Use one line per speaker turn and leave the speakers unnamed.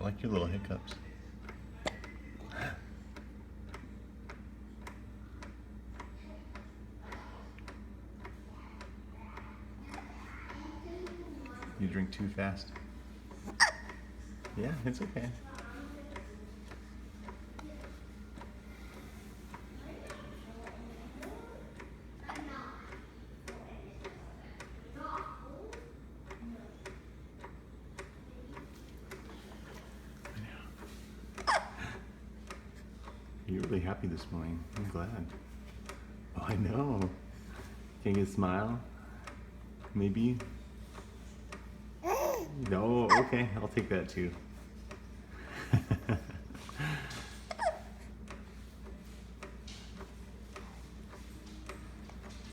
I like your little hiccups. You drink too fast. Yeah, it's okay. You're really happy this morning. I'm glad. Oh, I know. Can you get a smile? Maybe? No, okay, I'll take that too.